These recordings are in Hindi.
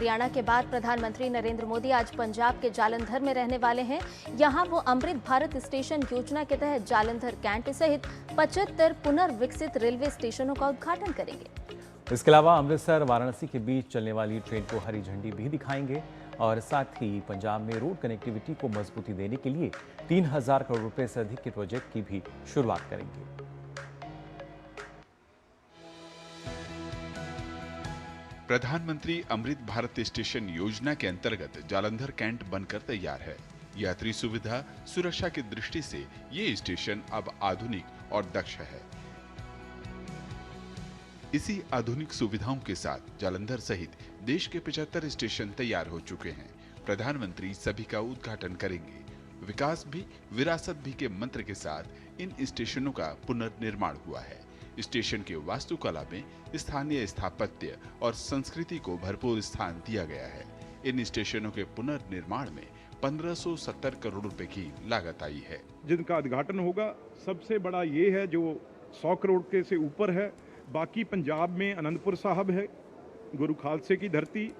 हरियाणा के बाद प्रधानमंत्री नरेंद्र मोदी आज पंजाब के जालंधर में रहने वाले हैं। यहां वो अमृत भारत स्टेशन योजना के तहत जालंधर कैंट सहित 75 पुनर्विकसित रेलवे स्टेशनों का उद्घाटन करेंगे। इसके अलावा अमृतसर वाराणसी के बीच चलने वाली ट्रेन को हरी झंडी भी दिखाएंगे और साथ ही पंजाब में रोड कनेक्टिविटी को मजबूती देने के लिए 3000 करोड़ रुपए से अधिक के प्रोजेक्ट की भी शुरुआत करेंगे। प्रधानमंत्री अमृत भारत स्टेशन योजना के अंतर्गत जालंधर कैंट बनकर तैयार है। यात्री सुविधा, सुरक्षा की दृष्टि से ये स्टेशन अब आधुनिक और दक्ष है। इसी आधुनिक सुविधाओं के साथ जालंधर सहित देश के 75 स्टेशन तैयार हो चुके हैं। प्रधानमंत्री सभी का उद्घाटन करेंगे। विकास भी विरासत भी के मंत्र के साथ इन स्टेशनों का पुनर्निर्माण हुआ है। स्टेशन के वास्तुकला में स्थानीय स्थापत्य और संस्कृति को भरपूर स्थान दिया गया है। इन स्टेशनों के पुनर्निर्माण में 1570 करोड़ रुपए की लागत आई है। जिनका उद्घाटन होगा, सबसे बड़ा ये है जो 100 करोड़ के से ऊपर है। बाकी पंजाब में आनंदपुर साहब है, गुरु खालसे की धरती,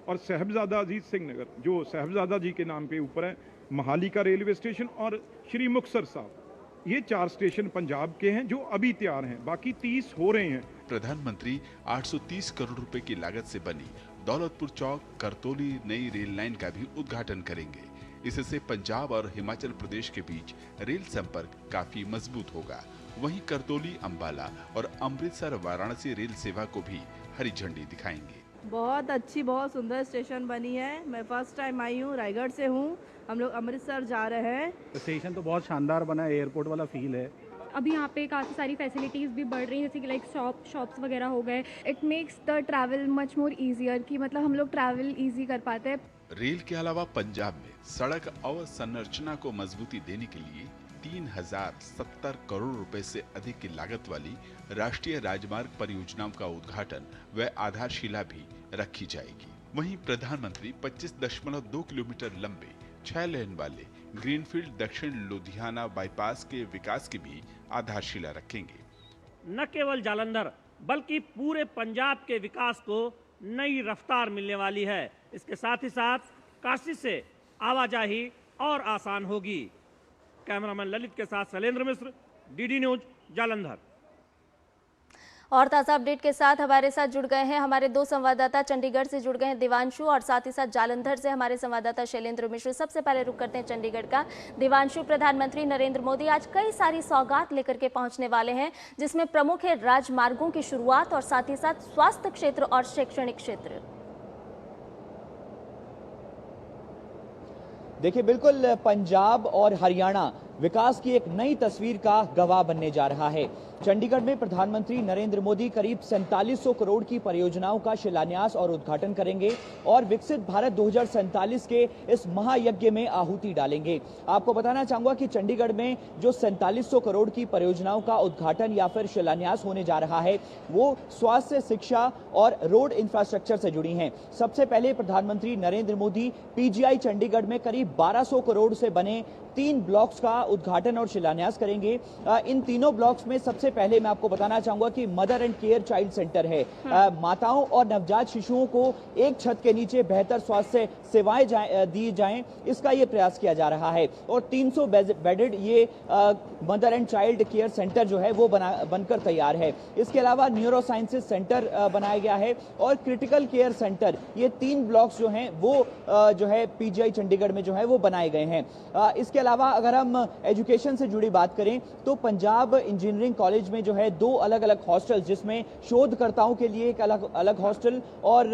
और साहिबजादा अजीत सिंह नगर जो साहिबजादा जी के नाम पे ऊपर है, महाली का रेलवे स्टेशन और श्री मुक्तसर साहब, ये 4 स्टेशन पंजाब के हैं जो अभी तैयार हैं। बाकी 30 हो रहे हैं। प्रधानमंत्री 830 करोड़ रुपए की लागत से बनी दौलतपुर चौक करतौली नई रेल लाइन का भी उद्घाटन करेंगे। इससे पंजाब और हिमाचल प्रदेश के बीच रेल संपर्क काफी मजबूत होगा। वहीं करतौली अंबाला और अमृतसर वाराणसी रेल सेवा को भी हरी झंडी दिखाएंगे। बहुत अच्छी, बहुत सुंदर स्टेशन बनी है। मैं फर्स्ट टाइम आई हूँ, रायगढ़ से हूँ। हम लोग अमृतसर जा रहे हैं। स्टेशन तो बहुत शानदार बना है, एयरपोर्ट वाला फील है। अभी यहाँ पे काफ़ी सारी फैसिलिटीज़ भी बढ़ रही हैं, जैसे कि लाइक शॉप्स वगैरह हो गए। It makes the travel much more easier, कि मतलब हम लोग ट्रैवल ईजी कर पाते हैं। रेल के अलावा पंजाब में सड़क अवसंरचना को मजबूती देने के लिए 3070 करोड़ रुपए से अधिक की लागत वाली राष्ट्रीय राजमार्ग परियोजनाओं का उद्घाटन व आधारशिला भी रखी जाएगी। वहीं प्रधानमंत्री 25.2 किलोमीटर लंबे 6 लेन वाले ग्रीनफील्ड दक्षिण लुधियाना बाईपास के विकास की भी आधारशिला रखेंगे। न केवल जालंधर बल्कि पूरे पंजाब के विकास को नई रफ्तार मिलने वाली है। इसके साथ ही साथ काशी से आवाजाही और आसान होगी। कैमरामैन ललित के साथ शैलेंद्र मिश्र, डीडी न्यूज, जालंधर। और ताज़ा अपडेट के साथ हमारे साथ जुड़ गए हैं हमारे 2 संवाददाता। चंडीगढ़ से जुड़ गए हैं दिवांशु, और साथ ही साथ जालंधर से हमारे संवाददाता शैलेंद्र मिश्र। सबसे पहले रुक करते हैं चंडीगढ़ का। दिवांशु, प्रधानमंत्री नरेंद्र मोदी आज कई सारी सौगात लेकर के पहुंचने वाले हैं, जिसमें प्रमुख है राजमार्गों की शुरुआत और साथ ही साथ स्वास्थ्य क्षेत्र और शैक्षणिक क्षेत्र। देखिए, बिल्कुल पंजाब और हरियाणा विकास की एक नई तस्वीर का गवाह बनने जा रहा है। चंडीगढ़ में प्रधानमंत्री नरेंद्र मोदी करीब 4700 करोड़ की परियोजनाओं का शिलान्यास और उद्घाटन करेंगे और विकसित भारत 2047 के इस महायज्ञ में आहुति डालेंगे। आपको बताना चाहूंगा कि चंडीगढ़ में जो 4700 करोड़ की परियोजनाओं का उद्घाटन या फिर शिलान्यास होने जा रहा है, वो स्वास्थ्य, शिक्षा और रोड इंफ्रास्ट्रक्चर से जुड़ी हैं। सबसे पहले प्रधानमंत्री नरेंद्र मोदी पीजीआई चंडीगढ़ में करीब 1200 करोड़ से बने 3 ब्लॉक्स का उद्घाटन और शिलान्यास करेंगे। इन तीनों ब्लॉक्स में सबसे पहले मैं आपको बताना चाहूंगा कि mother and care child centre है। माताओं और नवजात शिशुओं को एक छत के नीचे बेहतर स्वास्थ्य सेवाएं दी जाएं, इसका ये प्रयास किया जा रहा है। और 300 बेडेड ये mother and child care centre जो है वो बनकर तैयार है। इसके अलावा न्यूरो साइंसेस सेंटर बनाया गया है और क्रिटिकल केयर सेंटर, ये 3 ब्लॉक्स जो हैं वो जो है पीजीआई चंडीगढ़ में जो है वो बनाए गए हैं। इसके अलावा अगर हम एजुकेशन से जुड़ी बात करें तो पंजाब इंजीनियरिंग कॉलेज में जो है 2 अलग अलग हॉस्टल, जिसमें शोधकर्ताओं के लिए एक अलग हॉस्टल और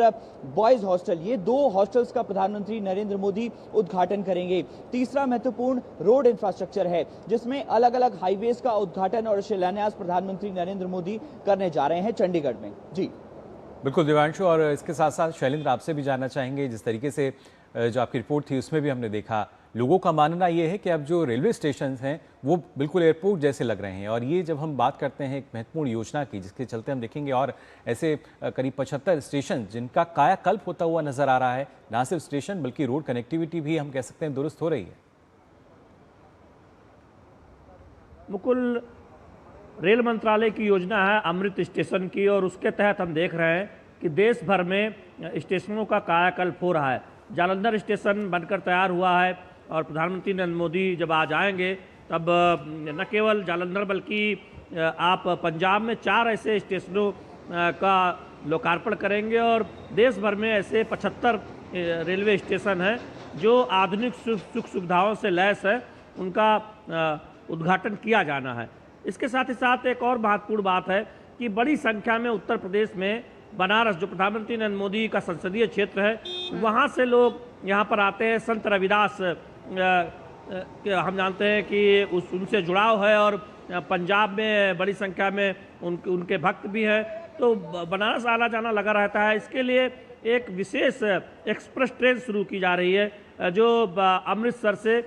बॉयज हॉस्टल, ये 2 हॉस्टल्स का प्रधानमंत्री नरेंद्र मोदी उद्घाटन करेंगे। तीसरा महत्वपूर्ण रोड इंफ्रास्ट्रक्चर है, जिसमें अलग अलग हाईवेज का उद्घाटन और शिलान्यास प्रधानमंत्री नरेंद्र मोदी करने जा रहे हैं चंडीगढ़ में। जी बिल्कुल दिवांशु, और इसके साथ साथ शैलेंद्र, आपसे भी जानना चाहेंगे, जिस तरीके से जो आपकी रिपोर्ट थी उसमें भी हमने देखा, लोगों का मानना ये है कि अब जो रेलवे स्टेशन हैं वो बिल्कुल एयरपोर्ट जैसे लग रहे हैं। और ये जब हम बात करते हैं एक महत्वपूर्ण योजना की, जिसके चलते हम देखेंगे और ऐसे करीब 75 स्टेशन जिनका कायाकल्प होता हुआ नजर आ रहा है। ना सिर्फ स्टेशन बल्कि रोड कनेक्टिविटी भी हम कह सकते हैं दुरुस्त हो रही है। मुकुल, रेल मंत्रालय की योजना है अमृत स्टेशन की, और उसके तहत हम देख रहे हैं कि देश भर में स्टेशनों का कायाकल्प हो रहा है। जालंधर स्टेशन बनकर तैयार हुआ है और प्रधानमंत्री नरेंद्र मोदी जब आज आएंगे तब न केवल जालंधर बल्कि आप पंजाब में 4 ऐसे स्टेशनों का लोकार्पण करेंगे और देश भर में ऐसे 75 रेलवे स्टेशन हैं जो आधुनिक सुख सुविधाओं से लैस है, उनका उद्घाटन किया जाना है। इसके साथ ही साथ एक और महत्वपूर्ण बात है कि बड़ी संख्या में उत्तर प्रदेश में बनारस, जो प्रधानमंत्री नरेंद्र मोदी का संसदीय क्षेत्र है, वहाँ से लोग यहाँ पर आते हैं। संत रविदास हम जानते हैं कि उनसे जुड़ाव है और पंजाब में बड़ी संख्या में उनके भक्त भी हैं, तो बनारस आना जाना लगा रहता है। इसके लिए एक विशेष एक्सप्रेस ट्रेन शुरू की जा रही है जो अमृतसर से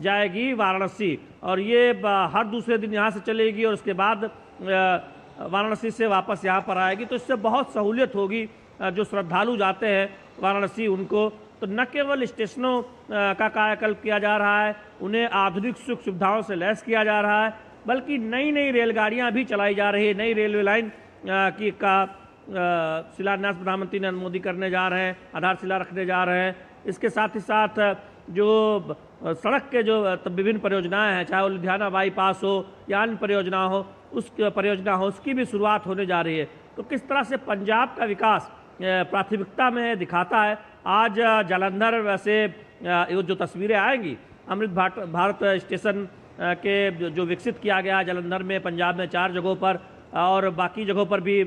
जाएगी वाराणसी, और ये हर दूसरे दिन यहाँ से चलेगी और उसके बाद वाराणसी से वापस यहाँ पर आएगी। तो इससे बहुत सहूलियत होगी जो श्रद्धालु जाते हैं वाराणसी उनको। तो न केवल स्टेशनों का कायाकल्प किया जा रहा है, उन्हें आधुनिक सुख सुविधाओं से लैस किया जा रहा है, बल्कि नई नई रेलगाड़ियाँ भी चलाई जा रही है। नई रेलवे लाइन का शिलान्यास प्रधानमंत्री नरेंद्र मोदी करने जा रहे हैं, आधारशिला रखने जा रहे हैं। इसके साथ ही साथ जो सड़क के जो विभिन्न परियोजनाएं हैं, चाहे वो लुधियाना बाईपास हो या अन्य परियोजना हो, उसकी भी शुरुआत होने जा रही है। तो किस तरह से पंजाब का विकास प्राथमिकता में दिखाता है। आज जालंधर वैसे ये जो तस्वीरें आएंगी अमृत भारत स्टेशन के जो विकसित किया गया है जालंधर में, पंजाब में 4 जगहों पर और बाकी जगहों पर भी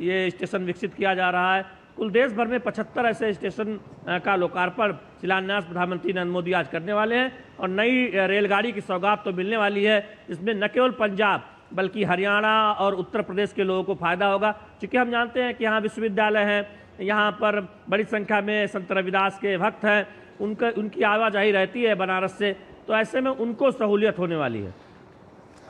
ये स्टेशन विकसित किया जा रहा है। कुल देश भर में 75 ऐसे स्टेशन का लोकार्पण शिलान्यास प्रधानमंत्री नरेंद्र मोदी आज करने वाले हैं और नई रेलगाड़ी की सौगात तो मिलने वाली है, जिसमें न केवल पंजाब बल्कि हरियाणा और उत्तर प्रदेश के लोगों को फायदा होगा। क्योंकि हम जानते हैं कि यहाँ विश्वविद्यालय हैं, यहाँ पर बड़ी संख्या में संत रविदास के भक्त हैं, उनकी आवाजाही रहती है बनारस से, तो ऐसे में उनको सहूलियत होने वाली है।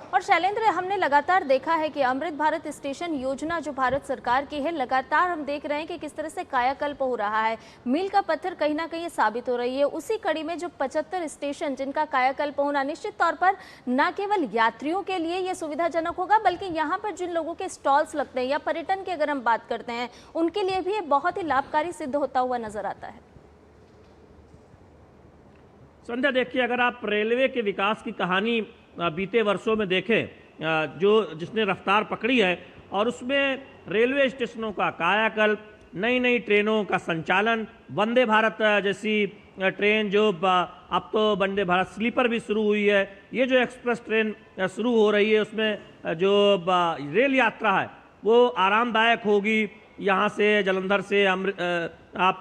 और शैलेंद्र, हमने लगातार देखा है कि अमृत भारत स्टेशन योजना जो भारत सरकार की है, लगातार हम देख रहे हैं कि किस तरह से कायाकल्प हो रहा है, मील का पत्थर कहीं ना कहीं साबित हो रही है। उसी कड़ी में जो 75 स्टेशन जिनका कायाकल्प होना निश्चित तौर पर न केवल यात्रियों के लिए ये सुविधाजनक होगा, बल्कि यहाँ पर जिन लोगों के स्टॉल्स लगते हैं या पर्यटन की अगर हम बात करते हैं, उनके लिए भी ये बहुत ही लाभकारी सिद्ध होता हुआ नजर आता है। संध्या, देखिए, अगर आप रेलवे के विकास की कहानी बीते वर्षों में देखें जिसने रफ्तार पकड़ी है, और उसमें रेलवे स्टेशनों का कायाकल्प, नई नई ट्रेनों का संचालन, वंदे भारत जैसी ट्रेन जो अब तो वंदे भारत स्लीपर भी शुरू हुई है, ये जो एक्सप्रेस ट्रेन शुरू हो रही है उसमें जो रेल यात्रा है वो आरामदायक होगी। यहाँ से जालंधर से आप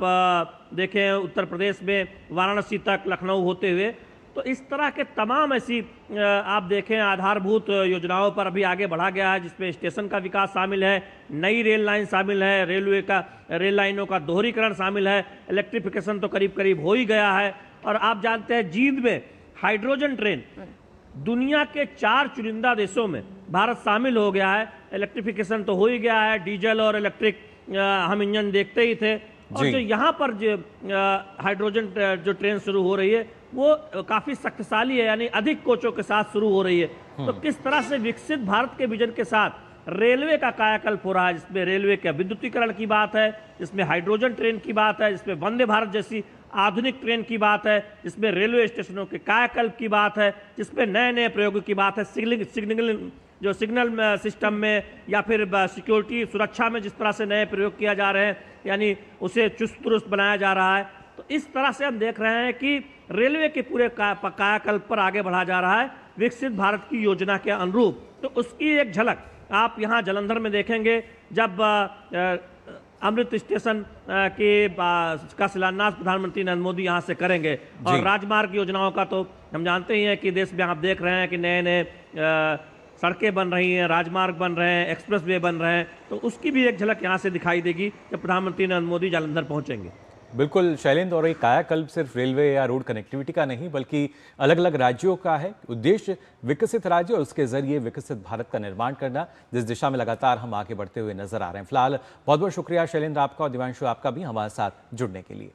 देखें उत्तर प्रदेश में वाराणसी तक, लखनऊ होते हुए, तो इस तरह के तमाम ऐसी आप देखें आधारभूत योजनाओं पर अभी आगे बढ़ा गया है, जिसमें स्टेशन का विकास शामिल है, नई रेल लाइन शामिल है, रेल लाइनों का दोहरीकरण शामिल है, इलेक्ट्रिफिकेशन तो करीब करीब हो ही गया है। और आप जानते हैं जींद में हाइड्रोजन ट्रेन, दुनिया के 4 चुनिंदा देशों में भारत शामिल हो गया है। इलेक्ट्रिफिकेशन तो हो ही गया है, डीजल और इलेक्ट्रिक हम इंजन देखते ही थे, और जो यहाँ पर जो हाइड्रोजन जो ट्रेन शुरू हो रही है वो काफी शक्तिशाली है, यानी अधिक कोचों के साथ शुरू हो रही है। तो किस तरह से विकसित भारत के विजन के साथ रेलवे का कायाकल्प हो रहा है, जिसमें रेलवे के विद्युतीकरण की बात है, जिसमें हाइड्रोजन ट्रेन की बात है, जिसमें वंदे भारत जैसी आधुनिक ट्रेन की बात है, जिसमें रेलवे स्टेशनों के कायाकल्प की बात है, जिसमें नए नए प्रयोगों की बात है, सिग्नल सिस्टम में या फिर सिक्योरिटी सुरक्षा में जिस तरह से नए प्रयोग किया जा रहे हैं, यानी उसे चुस्त दुरुस्त बनाया जा रहा है। तो इस तरह से हम देख रहे हैं कि रेलवे के पूरे कायाकल्प पर आगे बढ़ा जा रहा है विकसित भारत की योजना के अनुरूप। तो उसकी एक झलक आप यहाँ जालंधर में देखेंगे जब अमृत स्टेशन का शिलान्यास प्रधानमंत्री नरेंद्र मोदी यहाँ से करेंगे। और राजमार्ग योजनाओं का तो हम जानते ही हैं कि देश में आप देख रहे हैं कि नए नए सड़कें बन रही हैं, राजमार्ग बन रहे हैं, एक्सप्रेस वे बन रहे हैं, तो उसकी भी एक झलक यहाँ से दिखाई देगी जब प्रधानमंत्री नरेंद्र मोदी जालंधर पहुँचेंगे। बिल्कुल शैलेंद्र, और ये कायाकल्प सिर्फ रेलवे या रोड कनेक्टिविटी का नहीं बल्कि अलग अलग राज्यों का है। उद्देश्य विकसित राज्य और उसके जरिए विकसित भारत का निर्माण करना, जिस दिशा में लगातार हम आगे बढ़ते हुए नजर आ रहे हैं। फिलहाल बहुत बहुत शुक्रिया शैलेंद्र आपका और दिवांशु आपका भी हमारे साथ जुड़ने के लिए।